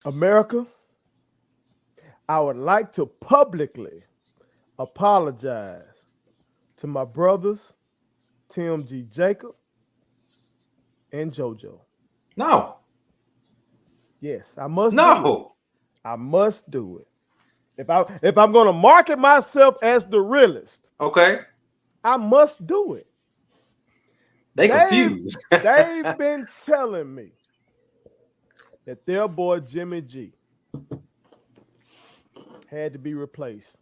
America, I would like to publicly apologize to my brothers, Tim G. Jacob and JoJo. No, Yes, I must do it. no. I must do it. If I'm gonna market myself as the realist, Okay, I must do it. they They've confused. they've been telling me that their boy Jimmy G had to be replaced.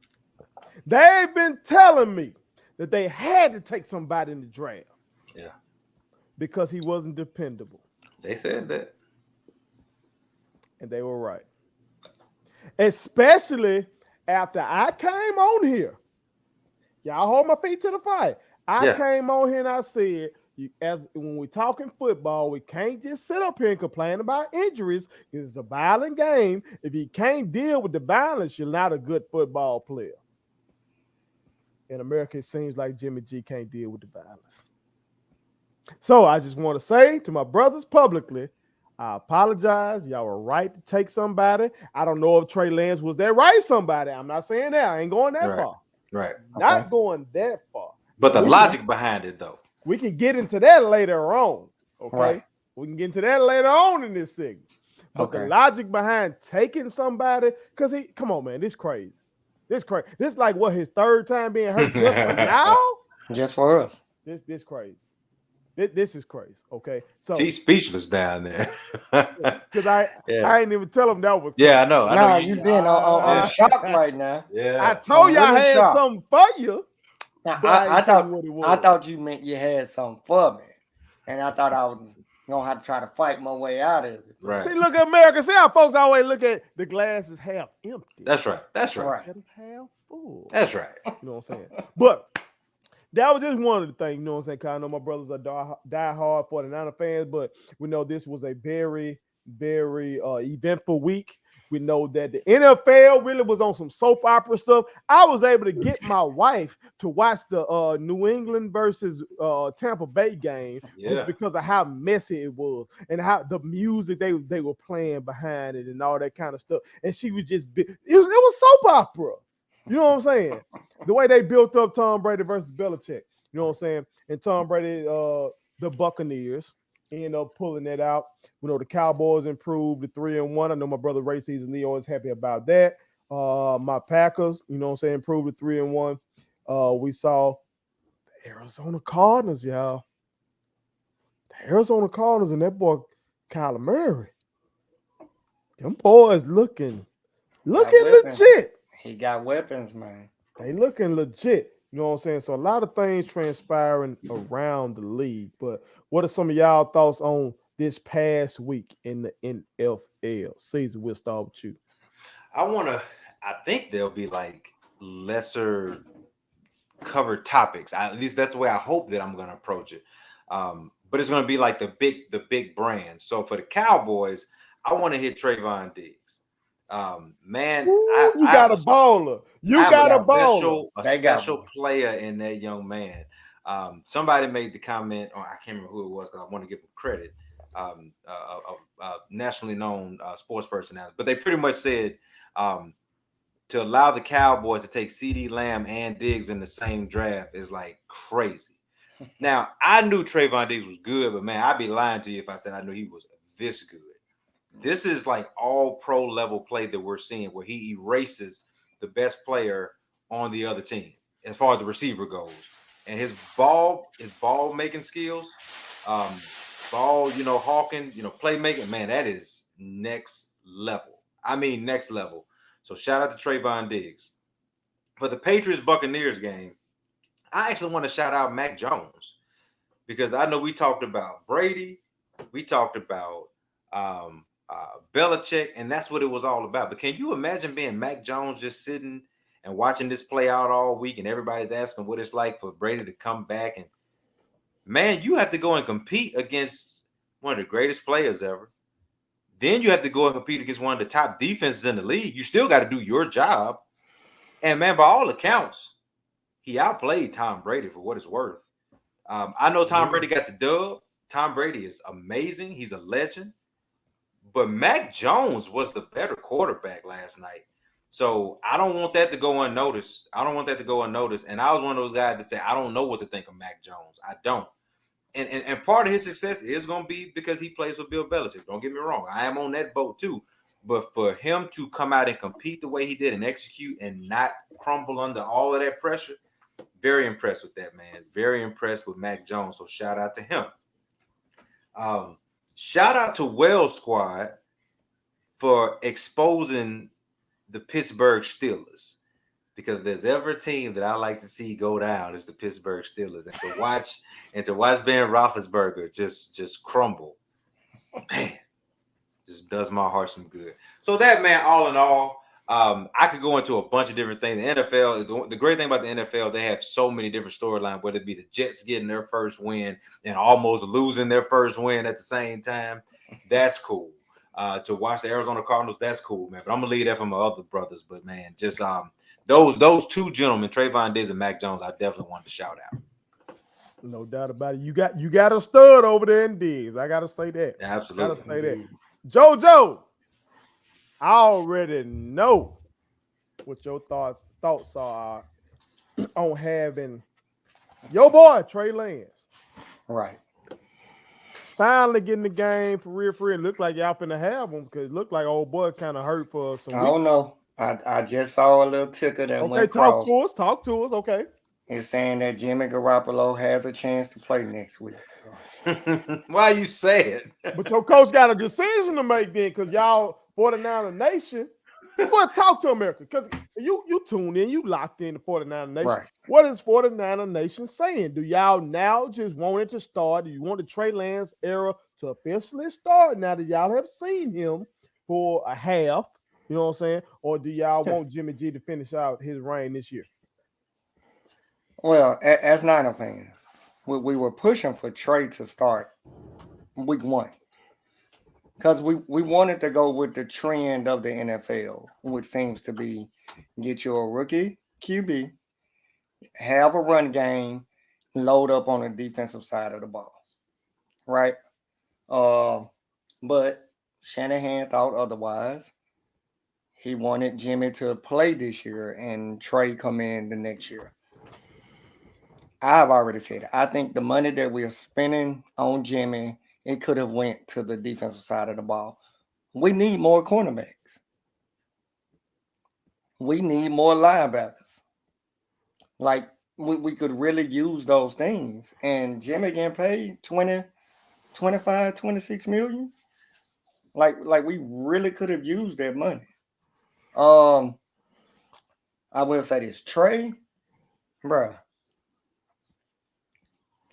They've been telling me that they had to take somebody in the draft Yeah, because he wasn't dependable. they said that. And they were right. Especially after I came on here. Y'all hold my feet to the fire. I Yeah, came on here and I said, as when we're talking football, we can't just sit up here and complain about injuries. It's a violent game. If you can't deal with the violence, you're not a good football player. In America, it seems like Jimmy G can't deal with the violence. So I just want to say to my brothers publicly, I apologize. Y'all were right to take somebody. I don't know if Trey Lance was that right somebody. I'm not saying that. I ain't going that right, far. right. Okay. Not going that far. But the We can logic behind it, though. we can get into that later on. Okay. Right. We can get into that later on in this segment. But the Okay. logic behind taking somebody, because come on, man, this crazy. This crazy. This like what his third time being hurt just for now? Just for us. This crazy. This is crazy. Okay. So He's speechless down there. because I Yeah, I ain't even tell him that was yeah, I coming. know. I know Nah, you been on Yeah. shock right now. I Yeah, told you I really had shocked. something for you, Now, but I I ain't tell you thought what it I was. thought you meant you had something for me, and I thought I was gonna have to try to fight my way out of it. But, right. See, look at America. See how folks always look at the glass is half empty That's right. That's right. right. instead of half full. That's right. You know what I'm saying? But that was just one of the things, you know what I'm saying? Cause I know my brothers are die hard 49er fans, but we know this was a very, very eventful week. We know that the NFL really was on some soap opera stuff. I was able to get my wife to watch the New England versus Tampa Bay game just Yeah. because of how messy it was and how the music they were playing behind it and all that kind of stuff. And she was it was soap opera. You know what I'm saying? The way they built up Tom Brady versus Belichick. You know what I'm saying? And Tom Brady, the Buccaneers ended up pulling that out. We know the Cowboys improved to 3-1. I know my brother Ray Season Lee always happy about that. My Packers, you know what I'm saying, improved to 3-1. We saw the Arizona Cardinals, y'all. The Arizona Cardinals and that boy Kyler Murray. Them boys looking Got weapons. legit. He got weapons, man. They looking legit. You know what I'm saying? So a lot of things transpiring around the league. But what are some of y'all thoughts on this past week in the NFL season? We'll start with you. I think there'll be like lesser covered topics. At least that's the way I hope that I'm gonna approach it. But it's gonna be like the big brand. So for the Cowboys, I want to hit Trayvon Diggs. Man, Ooh, you I got have a baller. I You have They got a got baller. a they got special player in that young man. Somebody made the comment, or I can't remember who it was because I want to give him credit. Nationally known sports personality, but they pretty much said to allow the Cowboys to take CD Lamb and Diggs in the same draft is like crazy. Now, I knew Trayvon Diggs was good, but man, I'd be lying to you if I said I knew he was this good. This is like all pro level play that we're seeing where he erases the best player on the other team as far as the receiver goes. And his ball making skills, um, ball, hawking, playmaking, man, that is next level. I mean, next level. So shout out to Trayvon Diggs. For the Patriots Buccaneers game, I actually want to shout out Mac Jones because I know we talked about Brady, we talked about Belichick, and that's what it was all about. But can you imagine being Mac Jones just sitting and watching this play out all week, and everybody's asking what it's like for Brady to come back? And man, you have to go and compete against one of the greatest players ever. Then you have to go and compete against one of the top defenses in the league. You still got to do your job. And man, by all accounts, he outplayed Tom Brady for what it's worth. I know Tom Yeah. Brady got the dub. Tom Brady is amazing. He's a legend. but Mac Jones was the better quarterback last night. So I don't want that to go unnoticed. I don't want that to go unnoticed. And I was one of those guys that say I don't know what to think of Mac Jones. I don't. And part of his success is going to be because he plays with Bill Belichick. Don't get me wrong. I am on that boat too. But for him to come out and compete the way he did and execute and not crumble under all of that pressure, very impressed with that, man. Very impressed with Mac Jones. So shout out to him. Shout out to Wells Squad for exposing the Pittsburgh Steelers. Because if there's ever a team that I like to see go down, it's the Pittsburgh Steelers. And to watch Ben Roethlisberger just crumble, man, just does my heart some good. So that, man, all in all, I could go into a bunch of different things. The NFL, the great thing about the NFL, they have so many different storylines, whether it be the Jets getting their first win and almost losing their first win at the same time. That's cool. To watch the Arizona Cardinals, that's cool, man. But I'm gonna leave that for my other brothers. But man, just those two gentlemen, Trayvon Diggs and Mac Jones, I definitely wanted to shout out. No doubt about it. You got a stud over there in Diggs. I gotta say that. Absolutely. Gotta say that. JoJo, I already know what your thoughts are on having your boy Trey Lance. Right. Finally getting the game for real. It looked like y'all finna have him because it looked like old boy kind of hurt for some I weeks. don't know. I just saw a little ticker that went across. Talk to us. Okay. It's saying that Jimmy Garoppolo has a chance to play next week. So. Why you say it? But your coach got a decision to make then because y'all 49er Nation. But talk to America because you tuned in, you locked in the 49er Nation. Right. What is 49er Nation saying? Do y'all now just want it to start? Do you want the Trey Lance era to officially start now that y'all have seen him for a half? You know what I'm saying? Or do y'all want Jimmy G to finish out his reign this year? Well, as Niner fans, we were pushing for Trey to start week 1. Because we wanted to go with the trend of the NFL, which seems to be get you a rookie QB, have a run game, load up on the defensive side of the ball. Right? But Shanahan thought otherwise. He wanted Jimmy to play this year and Trey come in the next year. I've already said it. I think the money that we're spending on Jimmy, it could have went to the defensive side of the ball. We need more cornerbacks. We need more linebackers. Like, we could really use those things. And Jimmy getting paid 20, 25, 26 million. Like we really could have used that money. I will say this. Trey, bruh,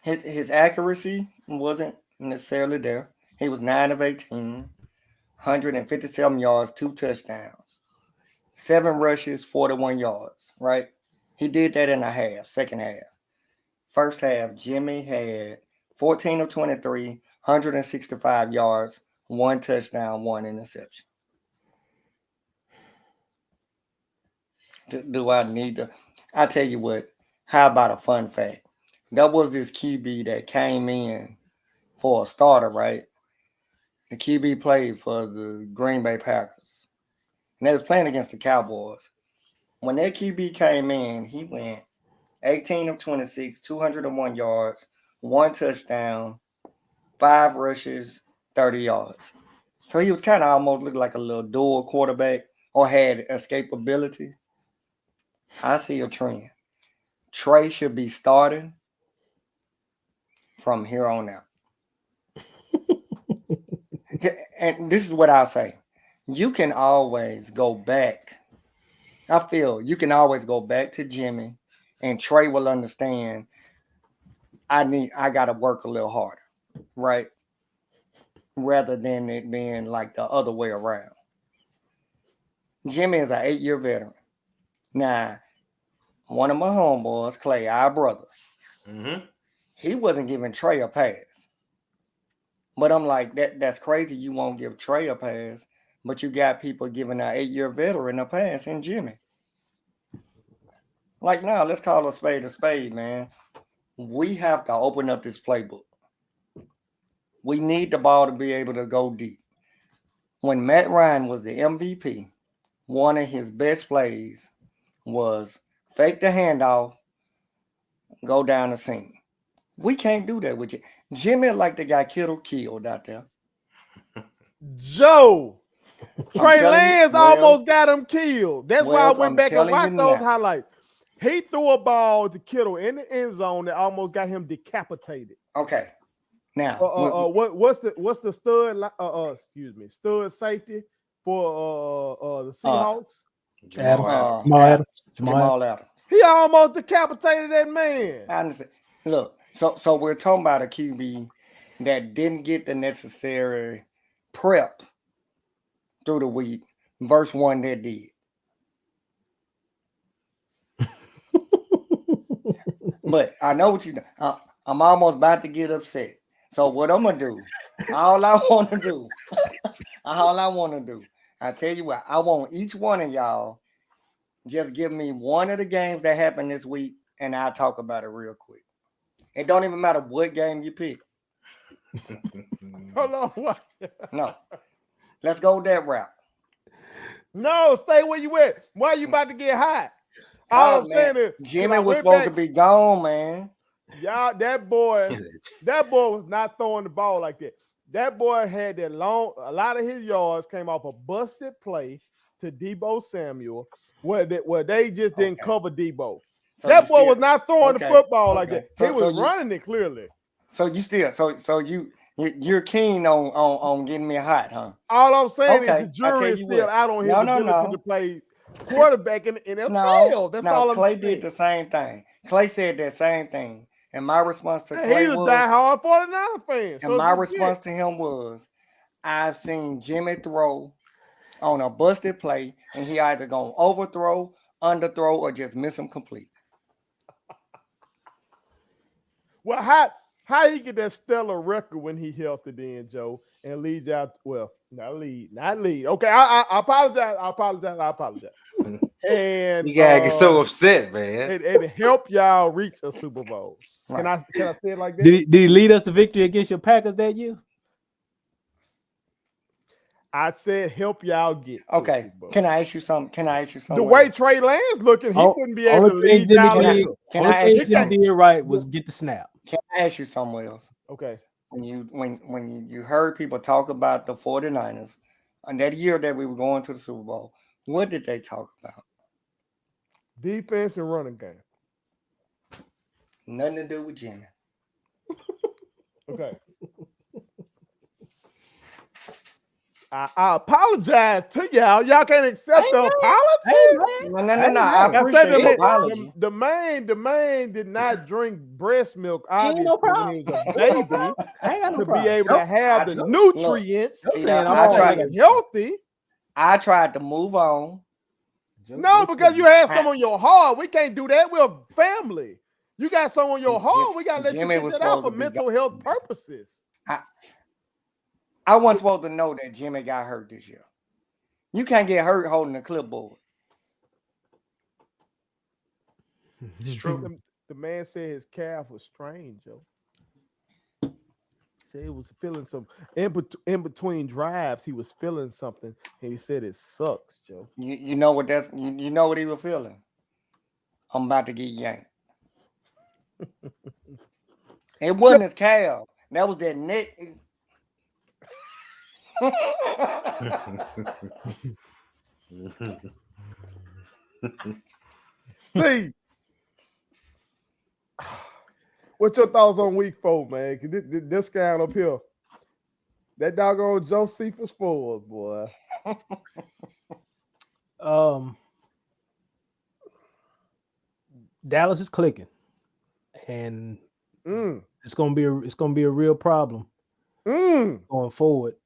his accuracy wasn't necessarily there. He was 9 of 18, 157 yards, 2 touchdowns, 7 rushes, 41 yards, right? He did that in a half, second half. First half, Jimmy had 14 of 23, 165 yards, 1 touchdown, 1 interception. Do I need to? I tell you what, how about a fun fact? That was this QB that came in for a starter, right? The QB played for the Green Bay Packers. And they was playing against the Cowboys. When that QB came in, he went 18 of 26, 201 yards, 1 touchdown, 5 rushes, 30 yards. So he was kind of almost looked like a little dual quarterback or had escapability. I see a trend. Trey should be starting from here on out. And this is what I'll say. You can always go back. I feel you can always go back to Jimmy and Trey will understand I gotta work a little harder, right? Rather than it being like the other way around. Jimmy is an 8-year veteran. Now, one of my homeboys, Clay, our brother, he wasn't giving Trey a pass. But I'm like, that's crazy. You won't give Trey a pass, but you got people giving an 8-year veteran a pass in Jimmy. Like, now, let's call a spade, man. We have to open up this playbook. We need the ball to be able to go deep. when Matt Ryan was the MVP, one of his best plays was fake the handoff, go down the seam. We can't do that with you. Jimmy like the guy killed out there. Joe. Trey telling you, Lance Wells. almost got him killed. That's why I Wells, went I'm back and telling you watched those now. highlights. He threw a ball to Kittle in the end zone that almost got him decapitated. Okay. Now, what's the stud safety for the Seahawks? Jamal Adams. He almost decapitated that man. I understand. Look, so we're talking about a QB that didn't get the necessary prep through the week versus one that did. But I know what you do. I'm almost about to get upset. So what I'm gonna do? All I want to do. I tell you what. I want each one of y'all just give me one of the games that happened this week, and I'll talk about it real quick. It don't even matter what game you pick. Hold on, what? No, let's go that route. No, stay where you at. Why are you about to get hot? All I'm saying is Jimmy was supposed to be gone, man. Y'all, that boy was not throwing the ball like that. That boy had a lot of his yards came off a busted play to Deebo Samuel, where they just didn't cover Deebo. So that boy was not throwing the football like that. He was running it clearly. So you're keen on getting me hot, huh? All I'm saying is the jury is still out on his ability to play quarterback in the NFL. That's all I'm saying. Clay did the same thing. Clay said that same thing. And my response to Clay was diehard 49 fan. And my response to him was, I've seen Jimmy throw on a busted play, and he either gonna overthrow, underthrow, or just miss him completely. Well, how he get that stellar record when he healthy then, Joe, and lead y'all? Well, not lead. Okay, I apologize. And you gotta get so upset, man. And help y'all reach a Super Bowl. Right. Can I say it like that? Did he lead us to victory against your Packers that year? I said help y'all get. Okay. Can I ask you something? The way Trey Lance looking, he wouldn't be able to lead y'all. Can I ask you something? Did right was get the snap. Can I ask you something else? Okay. When you heard people talk about the 49ers and that year that we were going to the Super Bowl, what did they talk about? Defense and running game. Nothing to do with Jimmy. Okay. I apologize to y'all. Y'all can't accept the apology. No. I appreciate the apology. The man did not drink breast milk, obviously, when he was a baby, to be able to have the nutrients. Healthy. I tried to move on. No, because you had some on your heart. We can't do that. We're family. You got some on your heart. We got to let you get that out for mental health purposes. I wasn't supposed to know that Jimmy got hurt this year. You can't get hurt holding a clipboard. It's true. The man said his calf was strained, Joe. He said he was feeling some in between drives. He was feeling something, and he said it sucks, Joe. You know what that's you know what he was feeling. I'm about to get yanked. It wasn't his calf. That was that neck. See, what's your thoughts on week 4, man? This guy up here, that doggone Josephus Ford, boy. Dallas is clicking, and it's gonna be a real problem going forward.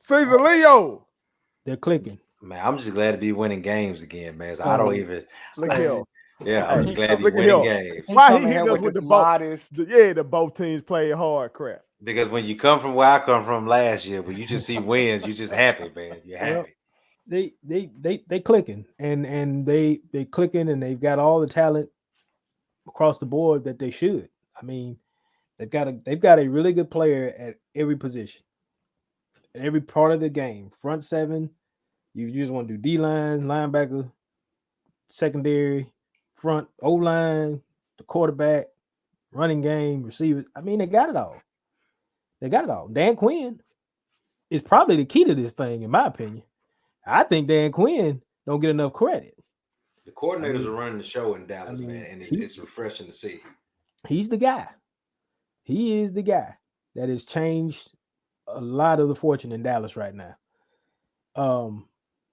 Caesar Leo, they're clicking. Man, I'm just glad to be winning games again, man. So I don't even. Look here. Yeah, I'm just glad to be winning games. Why he hit us with the modest? Yeah, the both teams play hard crap. Because when you come from where I come from last year, when you just see wins, you just happy, man. You're happy. They clicking and they clicking, and they've got all the talent across the board that they should. I mean, they've got a really good player at every position. every part of the game. Front seven, you just want to do D-line, linebacker, secondary, front, O-line, the quarterback, running game, receivers. I mean, they got it all. They got it all. Dan Quinn is probably the key to this thing, in my opinion. I think Dan Quinn don't get enough credit. The coordinators are running the show in Dallas, I mean, man, and it's refreshing to see. He's the guy. He is the guy that has changed a lot of the fortune in Dallas right now.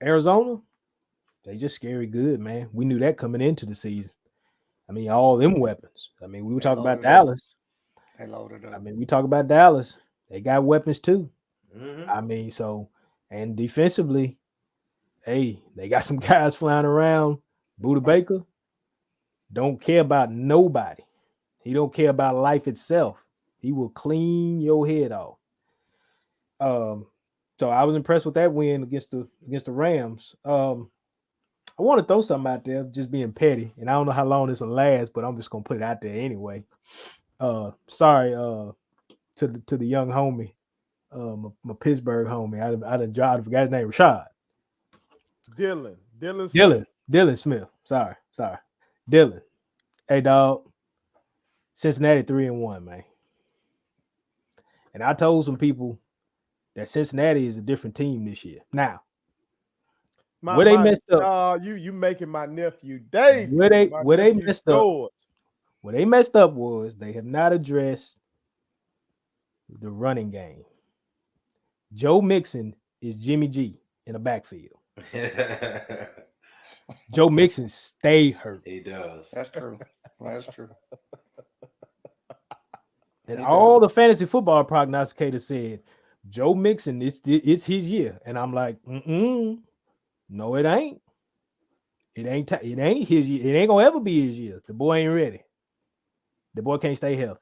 Arizona, they just scary good, man. We knew that coming into the season. I mean, all them weapons. I mean, we were talking about Dallas. They loaded up. I mean, we talk about Dallas. They got weapons too. Mm-hmm. I mean, so, and defensively, hey, they got some guys flying around. Buda Baker don't care about nobody. He don't care about life itself. He will clean your head off. So I was impressed with that win against the Rams. I want to throw something out there, just being petty, and I don't know how long this will last, but I'm just gonna put it out there anyway. Sorry, to the young homie, my Pittsburgh homie. I forgot his name, Rashad. Dylan Smith. Sorry, Dylan. Hey, dog. Cincinnati 3-1, man. And I told some people that Cincinnati is a different team this year. Now, where they messed up. You making my nephew Dave. Where they messed up. Where they messed up was they have not addressed the running game. Joe Mixon is Jimmy G in the backfield. Joe Mixon stay hurt. He does. That's true. That's true. And all the fantasy football prognosticators said Joe Mixon, it's his year. And I'm like, no, it ain't. It ain't his year. It ain't gonna ever be his year. The boy ain't ready. The boy can't stay healthy.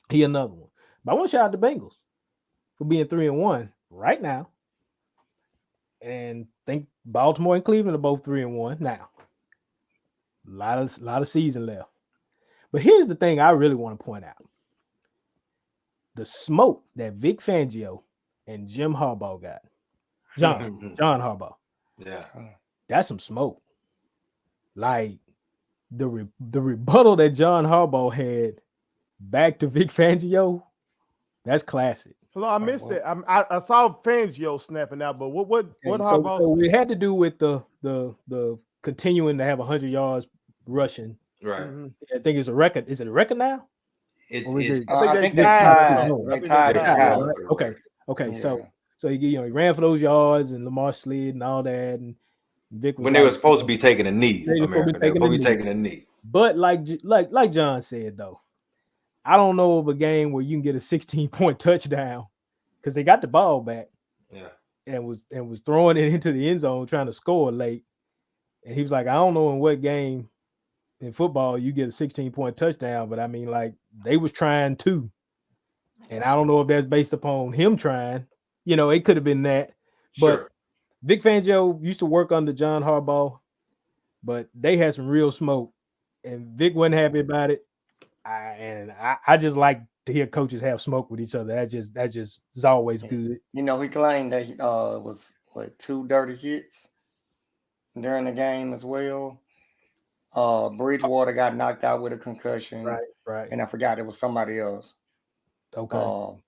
He another one. But I want to shout out the Bengals for being 3-1 right now. And think Baltimore and Cleveland are both 3-1 now. A lot of season left. But here's the thing I really want to point out. The smoke that Vic Fangio and Jim Harbaugh got. John Harbaugh. Yeah. That's some smoke. Like the rebuttal that John Harbaugh had back to Vic Fangio, that's classic. Hello, I missed it. I saw Fangio snapping out, but what Harbaugh? So it had to do with the continuing to have 100 yards rushing. Right. Mm-hmm. I think it's a record. Is it a record now? I think they tied. Okay. Yeah. So he ran for those yards and Lamar slid and all that, and Vic was when they were supposed to be taking a knee. They were supposed to be taking a knee. But like John said though, I don't know of a game where you can get a 16-point touchdown because they got the ball back. Yeah. And was throwing it into the end zone trying to score late. And he was like, I don't know in what game in football you get a 16-point touchdown, but I mean, like, they was trying to. And I don't know if that's based upon him trying. It could have been that. But Sure. Vic Fangio used to work under John Harbaugh, but they had some real smoke. And Vic wasn't happy about it. I just like to hear coaches have smoke with each other. That just is always good. He claimed that was 2 dirty hits during the game as well. Bridgewater got knocked out with a concussion. Right. And I forgot it was somebody else. Okay.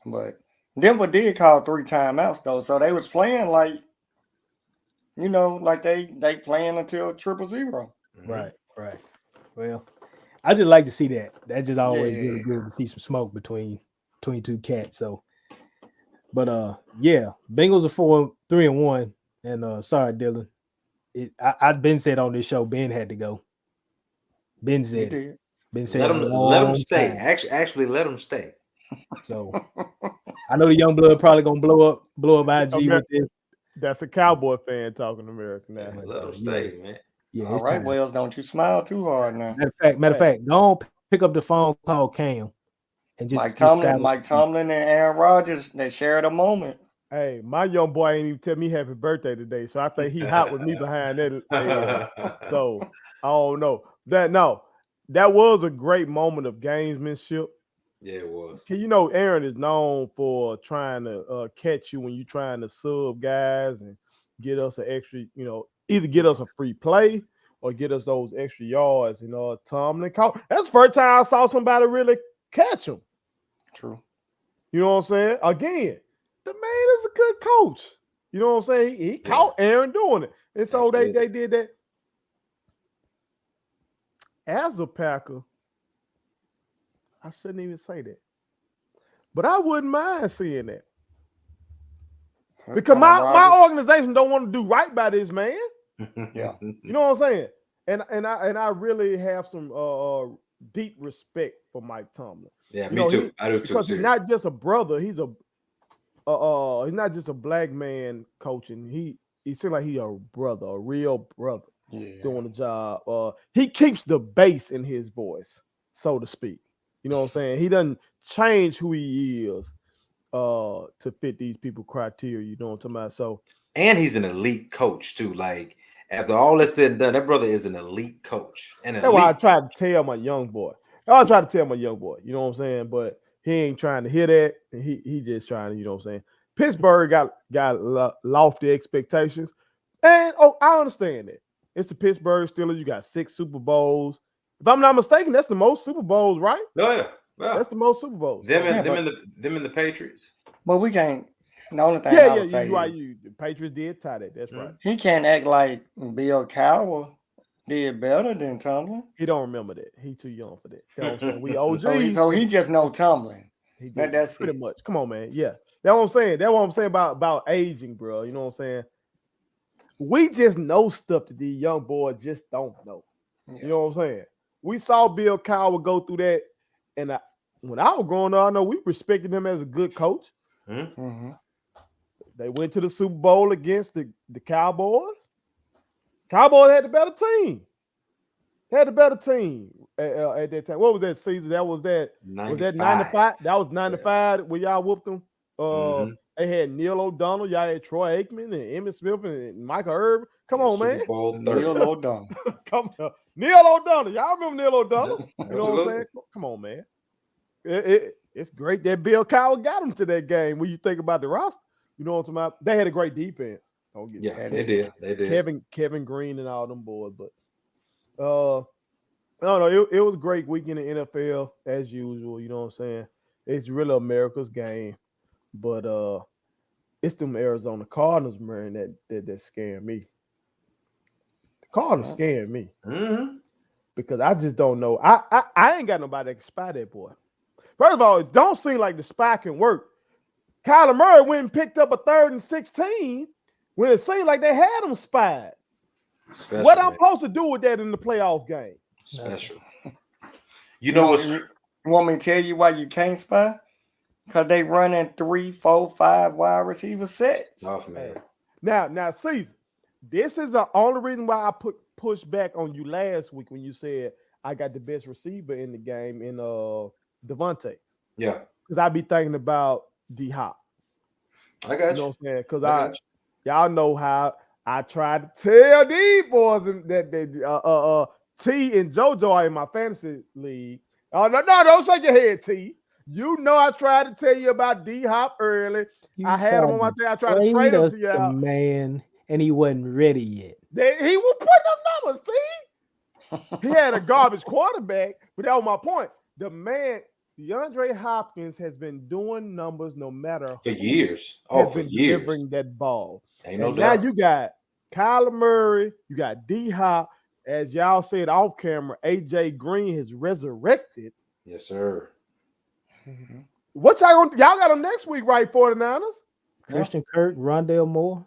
But Denver did call 3 timeouts though, so they was playing like, like they playing until 0-0. Right. Well, I just like to see that. That's just always really good to see some smoke between two cats. So, but Bengals are 3-1, and sorry, Dylan. I've been said on this show, Ben had to go. Ben said it. Ben said let him stay. Actually, let him stay. So I know the young blood probably gonna blow up IG with this. That's a Cowboy fan talking American now. Yeah, let him stay, man. Yeah, all right, Wells, don't you smile too hard now. Matter of fact, don't pick up the phone, call Cam, and just Mike Tomlin and Aaron Rodgers, they shared a moment. Hey, my young boy ain't even tell me happy birthday today, so I think he hot with me behind that. So I don't know that. No, that was a great moment of gamesmanship. Yeah, it was. You know, Aaron is known for trying to catch you when you're trying to sub guys and get us an extra, either get us a free play or get us those extra yards. Tomlin caught. That's the first time I saw somebody really catch him. True. You know what I'm saying? Again, the man is a good coach. You know what I'm saying? He caught Aaron doing it. And so they did that. As a Packer, I shouldn't even say that. But I wouldn't mind seeing that. Because my organization don't want to do right by this man. Yeah. You know what I'm saying? And I really have some deep respect for Mike Tomlin. Yeah, me too. I do too. Because he's not just a brother, he's not just a black man coaching. He seems like he's a brother, a real brother doing the job. He keeps the bass in his voice, so to speak. You know what I'm saying? He doesn't change who he is to fit these people criteria. You know what I'm talking about? So, and he's an elite coach too. Like after all that's said and done, that brother is an elite coach. And that's why I tried to tell my young boy. You know what I'm saying? But he ain't trying to hear that. And he just trying to, you know what I'm saying? Pittsburgh got lofty expectations. And I understand that. It's the Pittsburgh Steelers. You got 6 Super Bowls. If I'm not mistaken, that's the most Super Bowls, right? Oh yeah. Well, that's the most Super Bowls. Them and the Patriots. But we can't. The only thing I would say the Patriots did tie that. That's right. He can't act like Bill Cowher did better than Tomlin. He don't remember that. He too young for that. You know what I'm saying? We OG. So he just know Tomlin. That's pretty much. Come on, man. Yeah. That's what I'm saying. That's what I'm saying about aging, bro. You know what I'm saying? We just know stuff that these young boys just don't know. Yeah. You know what I'm saying? We saw Bill Cowher go through that, and when I was growing up, I know we respected him as a good coach. Mm-hmm. They went to the Super Bowl against the Cowboys. Cowboys had the better team. At that time. What was that season? That was that 95? That was 95 when y'all whooped them. They had Neil O'Donnell. Y'all had Troy Aikman and Emmitt Smith and Michael Irvin. Come on, man. Neil O'Donnell. Come on. Neil O'Donnell. Y'all remember Neil O'Donnell? You know what I'm saying? Come on, man. It's great that Bill Cowher got him to that game. When you think about the roster, you know what I'm talking about? They had a great defense. They did. Kevin Green and all them boys. But I don't know. It was a great week in the NFL as usual. You know what I'm saying? It's really America's game. But it's them Arizona Cardinals, man, that scare me. The Cardinals scare me. Mm-hmm. Because I just don't know. I ain't got nobody that can spy that boy. First of all, it don't seem like the spy can work. Kyler Murray went and picked up a 3rd and 16 when it seemed like they had him spied. Special, what I'm supposed to do with that in the playoff game? Special. You know what's... You want me to tell you why you can't spy? Because they running 3, 4, 5 wide receiver sets. Off, man. Now, Caesar, this is the only reason why I pushed back on you last week when you said I got the best receiver in the game in Devontae. Yeah. Because I be thinking about D-Hop. I got you. You know what I'm saying? Because y'all know how I tried to tell these boys that T and JoJo are in my fantasy league. Oh, no, don't shake your head, T. You know I tried to tell you about D-Hop early. I had him on my thing. I tried to trade him to you out. Man, and he wasn't ready yet. He was putting up numbers, T. He had a garbage quarterback, but that was my point. The man, DeAndre Hopkins, has been doing numbers no matter for years. For years. Delivering that ball. Ain't no doubt. Now you got Kyler Murray, you got D-Hop. As y'all said off camera, AJ Green has resurrected. Yes, sir. Mm-hmm. What y'all got them next week, right? 49ers? Christian Kirk, Rondale Moore.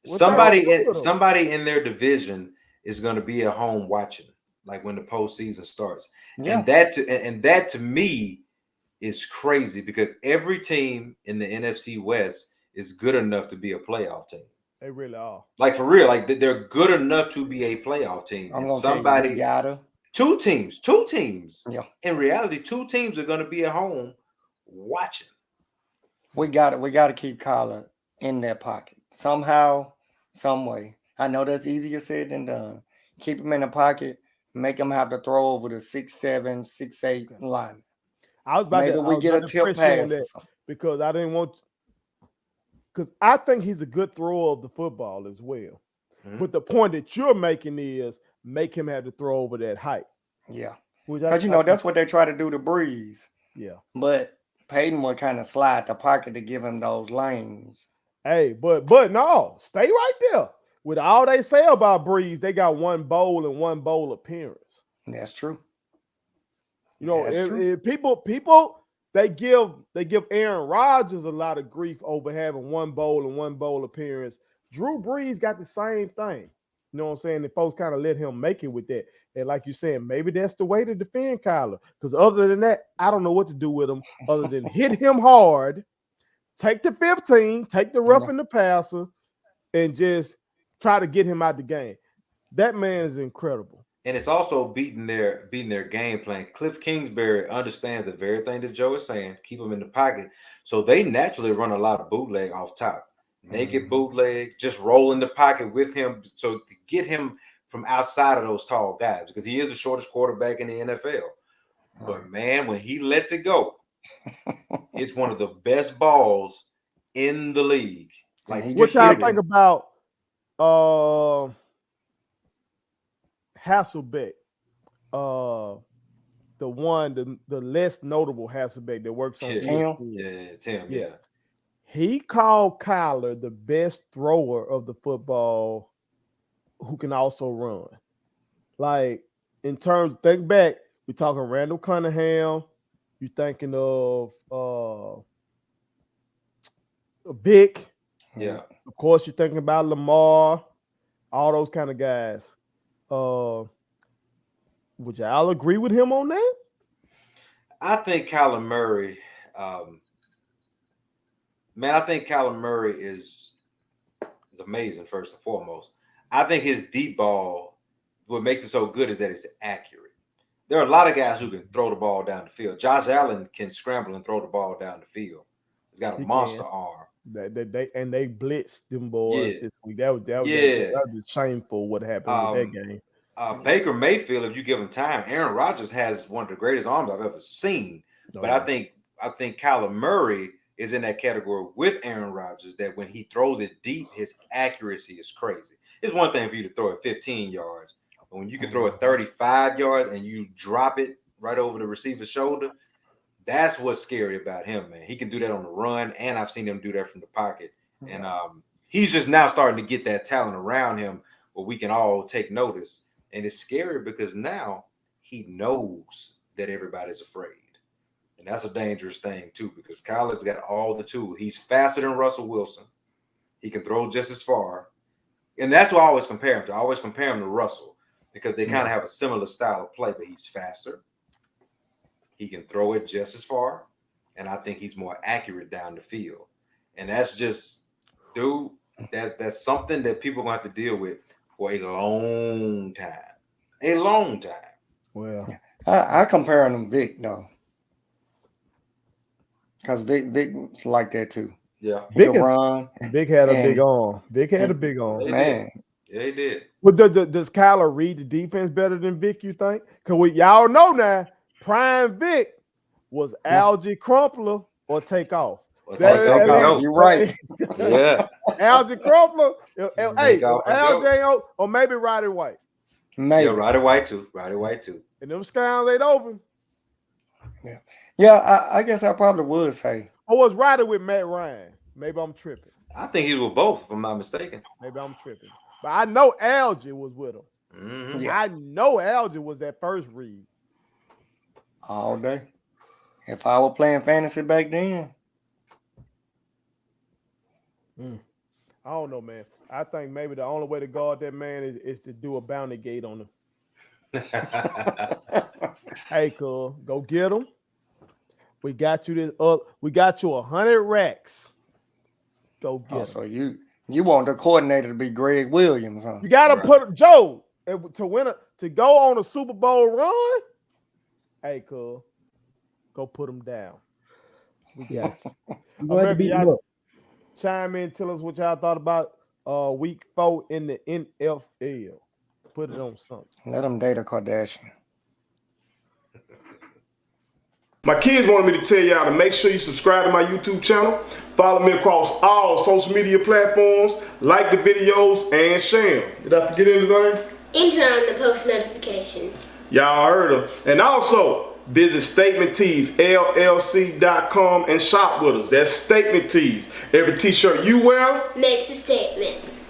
Somebody in their division is going to be at home watching, like when the postseason starts. Yeah. And that to me is crazy because every team in the NFC West is good enough to be a playoff team. They really are. Like for real, like they're good enough to be a playoff team. And somebody two teams. Yeah. In reality, 2 teams are going to be at home watching. We got to keep Kyler in their pocket somehow, some way. I know that's easier said than done. Keep him in the pocket make him have to throw over the 6'7", 6'8" lineman. I was about Maybe to tip press you on pass or that something. because I didn't want. Because I think he's a good thrower of the football as well. Mhm. But the point that you're making is make him have to throw over that height. Yeah, Which because that's what they try to do to Breeze. Yeah. But Peyton would kind of slide the pocket to give him those lanes. Hey, but no, stay right there. With all they say about Breeze, they got one bowl and one bowl appearance. That's true. You know, That's true. if people they give Aaron Rodgers a lot of grief over having one bowl and one bowl appearance. Drew Brees got the same thing. You know what I'm saying? The folks kind of let him make it with that. And like you said, maybe that's the way to defend Kyler. Because other than that, I don't know what to do with him other than hit him hard, take the 15, take the roughing the passer, and just try to get him out the game. That man is incredible. And it's also beating their game plan. Cliff Kingsbury understands the very thing that Joe is saying, keep him in the pocket. So they naturally run a lot of bootleg off top. Naked bootleg, just roll in the pocket with him. So to get him from outside of those tall guys, because he is the shortest quarterback in the NFL. But man, when he lets it go, it's one of the best balls in the league. Like what y'all think about Hasselbeck? The less notable Hasselbeck that works on ESPN. Tim. Yeah. He called Kyler the best thrower of the football who can also run. Like, in terms, think back, we're talking Randall Cunningham, you're thinking of Vic. Yeah. Of course, you're thinking about Lamar, all those kind of guys. Would y'all agree with him on that? I think Kyler Murray, I think Kyler Murray is amazing, first and foremost. I think his deep ball, what makes it so good is that it's accurate. There are a lot of guys who can throw the ball down the field. Josh Allen can scramble and throw the ball down the field. He's got a monster arm. They blitzed them boys this week. That was shameful what happened with that game. Baker Mayfield, if you give him time, Aaron Rodgers has one of the greatest arms I've ever seen. But I think Kyler Murray is in that category with Aaron Rodgers, that when he throws it deep, his accuracy is crazy. It's one thing for you to throw it 15 yards, but when you can throw it 35 yards and you drop it right over the receiver's shoulder, that's what's scary about him, man. He can do that on the run, and I've seen him do that from the pocket. And he's just now starting to get that talent around him where we can all take notice. And it's scary because now he knows that everybody's afraid. And that's a dangerous thing, too, because Kyler's got all the tools. He's faster than Russell Wilson. He can throw just as far. And that's what I always compare him to. I always compare him to Russell because they kind of have a similar style of play, but he's faster. He can throw it just as far. And I think he's more accurate down the field. And that's just, dude, that's something that people are going to have to deal with for a long time. A long time. Well, I compare him to Vic, though. Because Vic like that, too. Yeah. Vic had a big arm. Vic had a big arm. Man. Yeah, he did. But does Kyler read the defense better than Vic, you think? Because y'all know now, Prime Vic was Algie Crumpler or Takeoff. You're right. Yeah. Algie Crumpler, Algie or maybe Roddy White. Maybe. Yeah, Roddy White too. And them scans ain't open. Yeah, I guess I probably would say. Or was Roddy with Matt Ryan? Maybe I'm tripping. I think he was with both, if I'm not mistaken. Maybe I'm tripping. But I know Algie was with him. Mm-hmm. Yeah. I know Algie was that first read. All day. If I were playing fantasy back then. I don't know, man. I think maybe the only way to guard that man is to do a bounty gate on him. Hey, cool. Go get him. We got you this. We got you 100 racks. Go get him. So you want the coordinator to be Greg Williams, huh? You got to put Joe to go on a Super Bowl run. Hey, cool. Go put him down. We got you. Chime in, tell us what y'all thought about week 4 in the NFL. Put it on something. Let them date a Kardashian. My kids wanted me to tell y'all to make sure you subscribe to my YouTube channel, follow me across all social media platforms, like the videos, and share them. Did I forget anything? And turn on the post notifications. Y'all heard them. And also, visit StatementTeesLLC.com and shop with us. That's Statement Tees. Every t-shirt you wear Makes a statement.